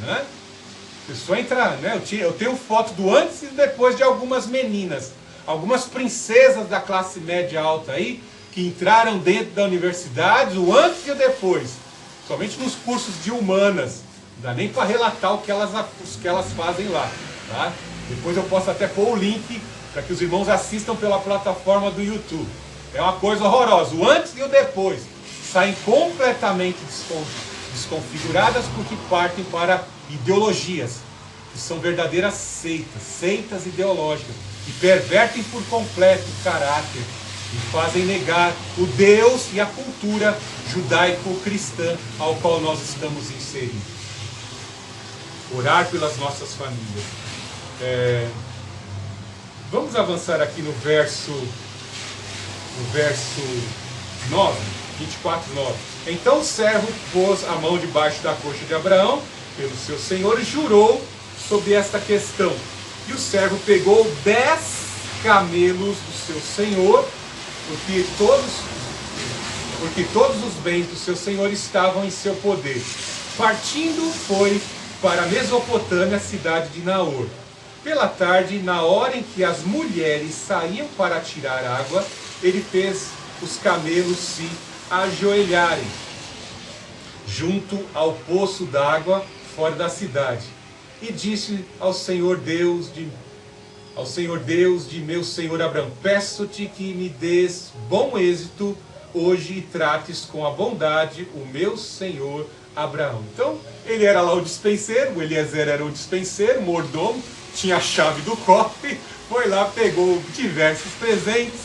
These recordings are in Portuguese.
né? A pessoa entra, né? Eu tenho foto do antes e depois de algumas meninas, algumas princesas da classe média alta aí, que entraram dentro da universidade, o antes e o depois, somente nos cursos de humanas, não dá nem para relatar o que elas fazem lá, tá? Depois eu posso até pôr o link para que os irmãos assistam pela plataforma do YouTube. É uma coisa horrorosa, o antes e o depois saem completamente desconfiguradas porque partem para ideologias, que são verdadeiras seitas ideológicas, e pervertem por completo o caráter e fazem negar o Deus e a cultura judaico-cristã ao qual nós estamos inseridos. Orar pelas nossas famílias. Vamos avançar aqui no verso 9, 24:9. Então o servo pôs a mão debaixo da coxa de Abraão, pelo seu senhor, e jurou sobre esta questão. E o servo pegou 10 camelos do seu senhor, porque todos os bens do seu senhor estavam em seu poder. Partindo, foi para a Mesopotâmia, a cidade de Naor. Pela tarde, na hora em que as mulheres saíam para tirar água, ele fez os camelos se ajoelharem junto ao poço d'água fora da cidade. E disse ao Senhor Deus de meu senhor Abraão: peço-te que me des bom êxito hoje e trates com a bondade o meu senhor Abraão. Então, ele era lá o dispenseiro, o Eliezer era o dispenseiro, mordomo, tinha a chave do cofre, foi lá, pegou diversos presentes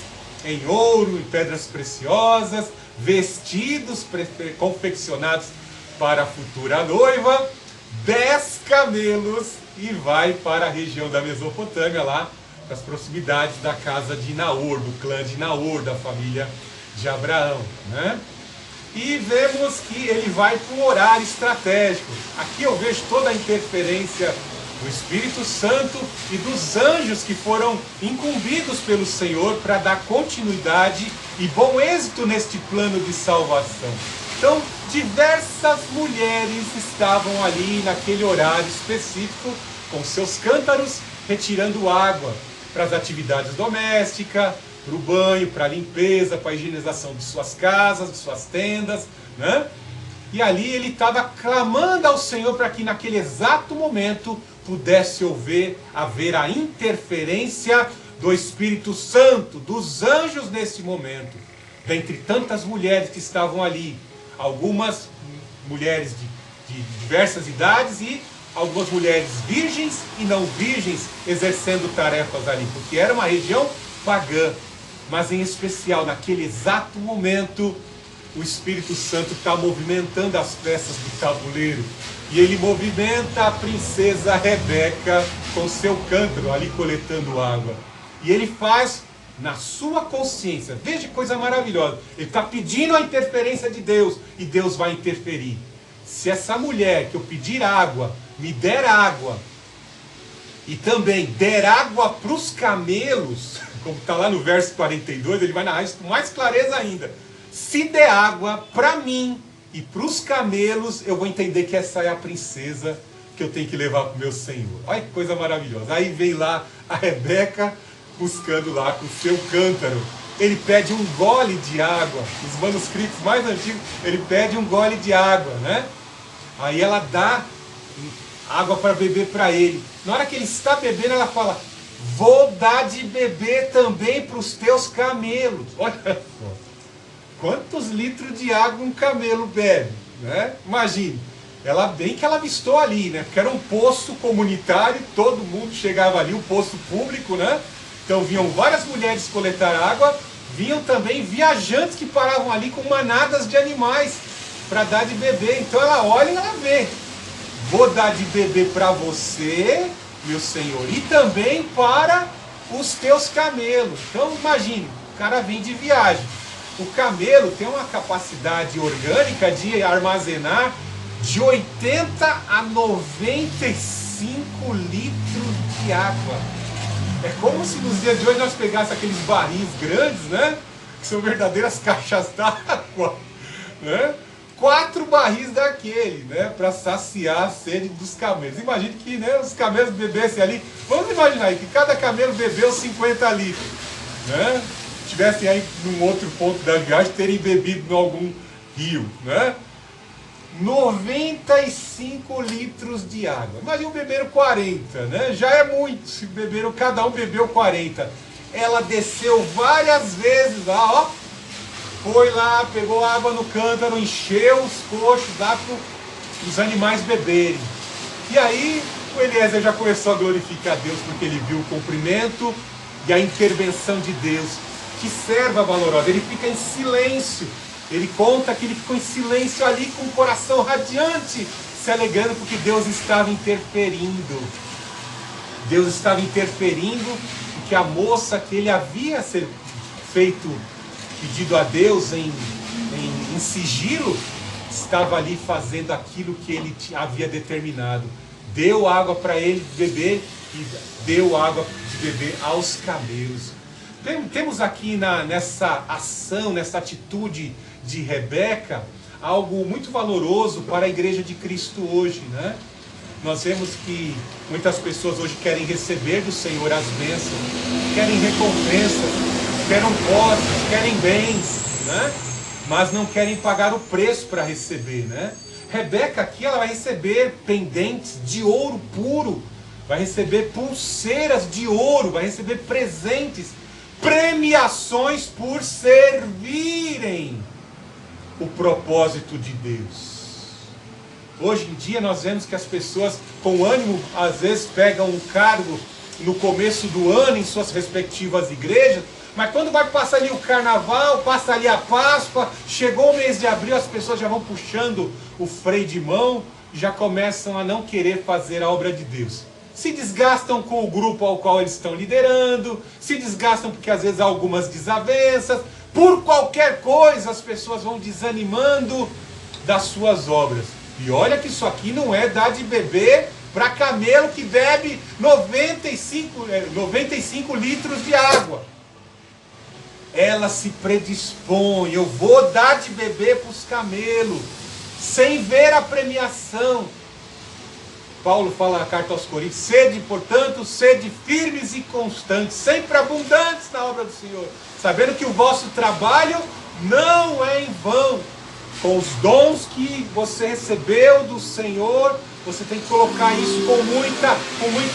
em ouro, em pedras preciosas, vestidos confeccionados para a futura noiva, 10 camelos, e vai para a região da Mesopotâmia, lá para as proximidades da casa de Naor, do clã de Naor, da família de Abraão, né? E vemos que ele vai para um horário estratégico. Aqui eu vejo toda a interferência do Espírito Santo e dos anjos que foram incumbidos pelo Senhor para dar continuidade e bom êxito neste plano de salvação. Então, diversas mulheres estavam ali naquele horário específico, com seus cântaros, retirando água para as atividades domésticas, para o banho, para a limpeza, para a higienização de suas casas, de suas tendas, né? E ali ele estava clamando ao Senhor para que naquele exato momento pudesse haver a interferência do Espírito Santo, dos anjos nesse momento. Dentre tantas mulheres que estavam ali, algumas mulheres de diversas idades e algumas mulheres virgens e não virgens exercendo tarefas ali, porque era uma região pagã. Mas em especial naquele exato momento, o Espírito Santo está movimentando as peças do tabuleiro. E ele movimenta a princesa Rebeca com seu cântaro ali coletando água. E ele faz na sua consciência. Veja que coisa maravilhosa. Ele está pedindo a interferência de Deus e Deus vai interferir. Se essa mulher que eu pedir água, me der água e também der água para os camelos, como está lá no verso 42, ele vai narrar isso com mais clareza ainda. Se der água para mim e para os camelos, eu vou entender que essa é a princesa que eu tenho que levar para o meu Senhor. Olha que coisa maravilhosa. Aí vem lá a Rebeca buscando lá com o seu cântaro. Ele pede um gole de água. Nos manuscritos mais antigos, ele pede um gole de água, né? Aí ela dá água para beber para ele. Na hora que ele está bebendo, ela fala: vou dar de beber também para os teus camelos. Olha só. Quantos litros de água um camelo bebe, né? Imagine. Bem que ela avistou ali, né? Porque era um poço comunitário, todo mundo chegava ali, um poço público, né? Então vinham várias mulheres coletar água, vinham também viajantes que paravam ali com manadas de animais para dar de beber. Então ela olha e ela vê: vou dar de beber para você, meu senhor, e também para os teus camelos. Então imagine, o cara vem de viagem. O camelo tem uma capacidade orgânica de armazenar de 80 a 95 litros de água. É como se nos dias de hoje nós pegássemos aqueles barris grandes, né? Que são verdadeiras caixas d'água, né? 4 barris daquele, né? Para saciar a sede dos camelos. Imagine que, né, os camelos bebessem ali. Vamos imaginar aí que cada camelo bebeu 50 litros, né? Tivessem aí num outro ponto da viagem, terem bebido em algum rio, né? 95 litros de água. Imagina, beberam 40, né? Já é muito. Se beberam, cada um bebeu 40. Ela desceu várias vezes lá, ó. Foi lá, pegou água no cântaro, encheu os coxos, dá para os animais beberem. E aí o Eliezer já começou a glorificar a Deus, porque ele viu o cumprimento e a intervenção de Deus. Que serva valorosa, ele fica em silêncio. Ele conta que ele ficou em silêncio ali com o coração radiante, se alegrando porque Deus estava interferindo. Deus estava interferindo, porque a moça que ele havia pedido a Deus em sigilo, estava ali fazendo aquilo que ele havia determinado. Deu água para ele beber e deu água de beber aos camelos. Temos aqui nessa ação, nessa atitude de Rebeca, algo muito valoroso para a igreja de Cristo hoje, né? Nós vemos que muitas pessoas hoje querem receber do Senhor as bênçãos, querem recompensas, querem posses, querem bens, né? Mas não querem pagar o preço para receber, né? Rebeca aqui, ela vai receber pendentes de ouro puro, vai receber pulseiras de ouro, vai receber presentes, premiações por servirem o propósito de Deus. Hoje em dia nós vemos que as pessoas com ânimo às vezes pegam um cargo no começo do ano em suas respectivas igrejas, mas quando vai passar ali o carnaval, passa ali a Páscoa, chegou o mês de abril, as pessoas já vão puxando o freio de mão, já começam a não querer fazer a obra de Deus. Se desgastam com o grupo ao qual eles estão liderando, se desgastam porque às vezes há algumas desavenças, por qualquer coisa as pessoas vão desanimando das suas obras. E olha que isso aqui não é dar de beber para camelo que bebe 95 litros de água. Ela se predispõe, eu vou dar de beber para os camelos, sem ver a premiação. Paulo fala na carta aos Coríntios, sede, portanto, sede firmes e constantes, sempre abundantes na obra do Senhor, sabendo que o vosso trabalho não é em vão. Com os dons que você recebeu do Senhor, você tem que colocar isso com muito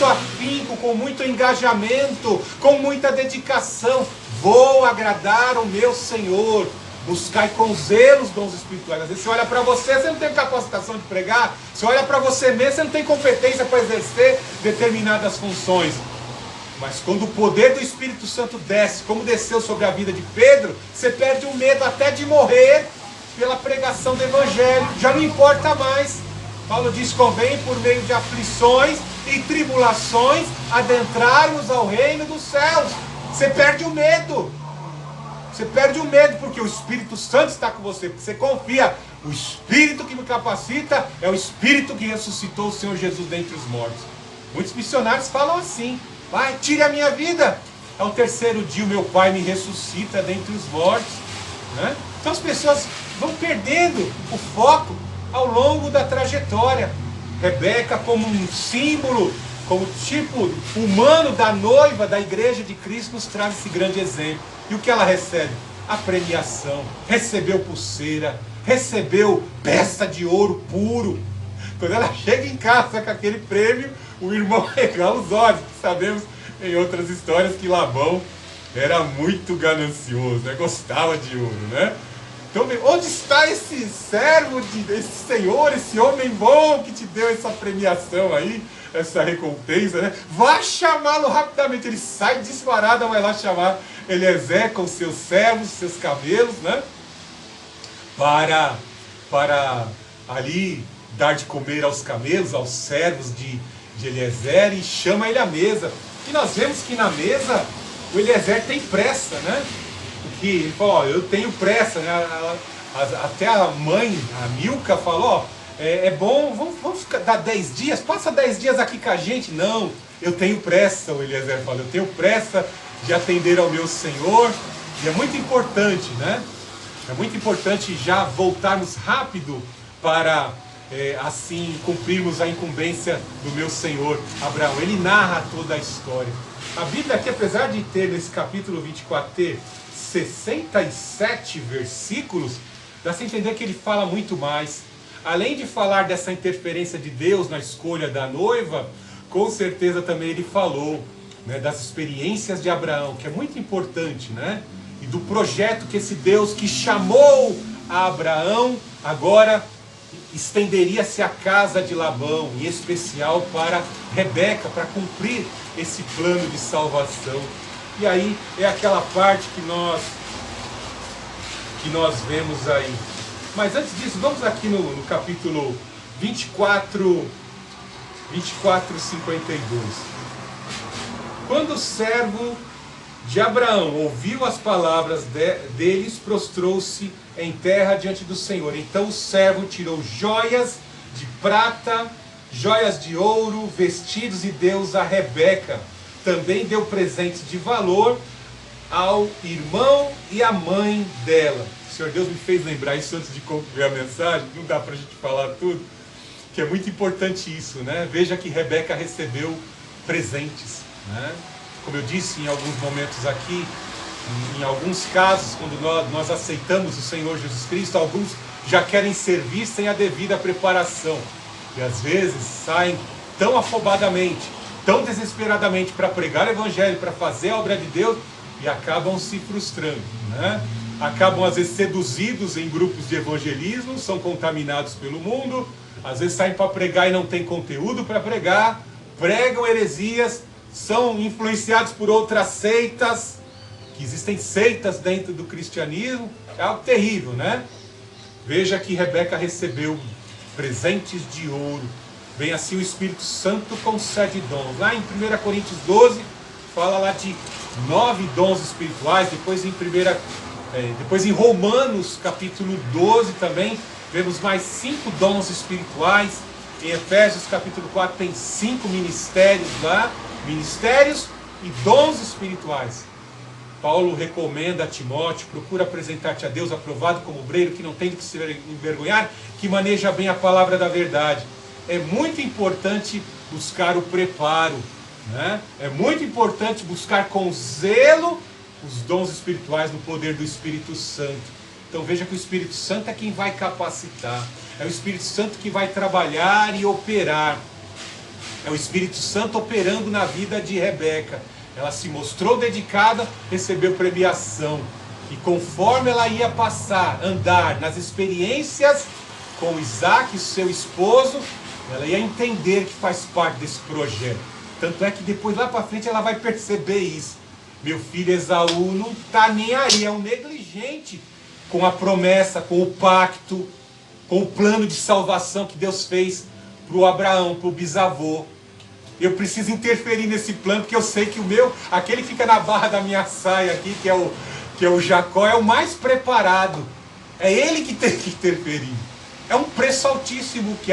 afinco, com muito engajamento, com muita dedicação. Vou agradar o meu Senhor. Buscai com zelo os dons espirituais. Às vezes você olha para você, você não tem capacitação de pregar. Você olha para você mesmo, você não tem competência para exercer determinadas funções. Mas quando o poder do Espírito Santo desce, como desceu sobre a vida de Pedro, você perde o medo até de morrer pela pregação do Evangelho. Já não importa mais. Paulo diz, convém por meio de aflições e tribulações adentrarmos ao reino dos céus. Você perde o medo. Você perde o medo porque o Espírito Santo está com você, porque você confia. O Espírito que me capacita é o Espírito que ressuscitou o Senhor Jesus dentre os mortos. Muitos missionários falam assim, Pai, tire a minha vida. Ao terceiro dia o meu Pai me ressuscita dentre os mortos, né? Então as pessoas vão perdendo o foco ao longo da trajetória. Rebeca, como um símbolo, como tipo humano da noiva da igreja de Cristo, nos traz esse grande exemplo. E o que ela recebe? A premiação. Recebeu pulseira, recebeu peça de ouro puro. Quando ela chega em casa com aquele prêmio, o irmão regala os olhos. Sabemos em outras histórias que Labão era muito ganancioso, né? Gostava de ouro, né? Então, onde está esse servo, esse senhor, esse homem bom que te deu essa premiação aí, essa recompensa, né? Vá chamá-lo rapidamente. Ele sai disparado, vai lá chamar Eliezer com seus servos, seus camelos, né? Para ali dar de comer aos camelos, aos servos de Eliezer, e chama ele à mesa. E nós vemos que na mesa o Eliezer tem pressa, né? Porque ele falou, ó, eu tenho pressa, né? Até a mãe, a Milca, falou, ó, é bom, vamos dar 10 dias, passa 10 dias aqui com a gente. Não, eu tenho pressa, o Eliezer falou, eu tenho pressa de atender ao meu Senhor. E é muito importante, né? É muito importante já voltarmos rápido para assim cumprirmos a incumbência do meu senhor Abraão. Ele narra toda a história. A Bíblia aqui, apesar de ter nesse capítulo 24 ter 67 versículos, dá-se a entender que ele fala muito mais. Além de falar dessa interferência de Deus na escolha da noiva, com certeza também ele falou, né, das experiências de Abraão, que é muito importante, né? E do projeto que esse Deus que chamou a Abraão, agora estenderia-se a casa de Labão, em especial para Rebeca, para cumprir esse plano de salvação. E aí é aquela parte que nós vemos aí. Mas antes disso, vamos aqui no capítulo 24, 52. Quando o servo de Abraão ouviu as palavras deles, prostrou-se em terra diante do Senhor. Então o servo tirou joias de prata, joias de ouro, vestidos e deu-os a Rebeca. Também deu presentes de valor ao irmão e à mãe dela. O Senhor Deus me fez lembrar isso antes de concluir a mensagem, não dá para a gente falar tudo, que é muito importante isso, né? Veja que Rebeca recebeu presentes, né? Como eu disse em alguns momentos aqui, em alguns casos, quando nós aceitamos o Senhor Jesus Cristo, alguns já querem servir sem a devida preparação. E às vezes saem tão afobadamente, tão desesperadamente para pregar o Evangelho, para fazer a obra de Deus, e acabam se frustrando, né? Acabam às vezes seduzidos em grupos de evangelismo, são contaminados pelo mundo, às vezes saem para pregar e não tem conteúdo para pregar, pregam heresias, são influenciados por outras seitas, que existem seitas dentro do cristianismo, é algo terrível, né? Veja que Rebeca recebeu presentes de ouro, vem assim o Espírito Santo concede dons. Lá em 1 Coríntios 12, fala lá de 9 dons espirituais, depois em Romanos capítulo 12 também, vemos mais 5 dons espirituais. Em Efésios capítulo 4 tem 5 ministérios lá, ministérios e dons espirituais. Paulo recomenda a Timóteo, procura apresentar-te a Deus aprovado como obreiro que não tem de que se envergonhar, que maneja bem a palavra da verdade. É muito importante buscar o preparo, né? É muito importante buscar com zelo os dons espirituais no poder do Espírito Santo. Então veja que o Espírito Santo é quem vai capacitar, é o Espírito Santo que vai trabalhar e operar. É o Espírito Santo operando na vida de Rebeca. Ela se mostrou dedicada, recebeu premiação. E conforme ela ia andar nas experiências com Isaac, seu esposo, ela ia entender que faz parte desse projeto. Tanto é que depois lá para frente ela vai perceber isso. Meu filho Esaú não está nem aí, é um negligente com a promessa, com o pacto, com o plano de salvação que Deus fez para o Abraão, para o bisavô. Eu preciso interferir nesse plano, porque eu sei que aquele que fica na barra da minha saia aqui, que é o Jacó, é o mais preparado. É ele que tem que interferir. É um preço altíssimo que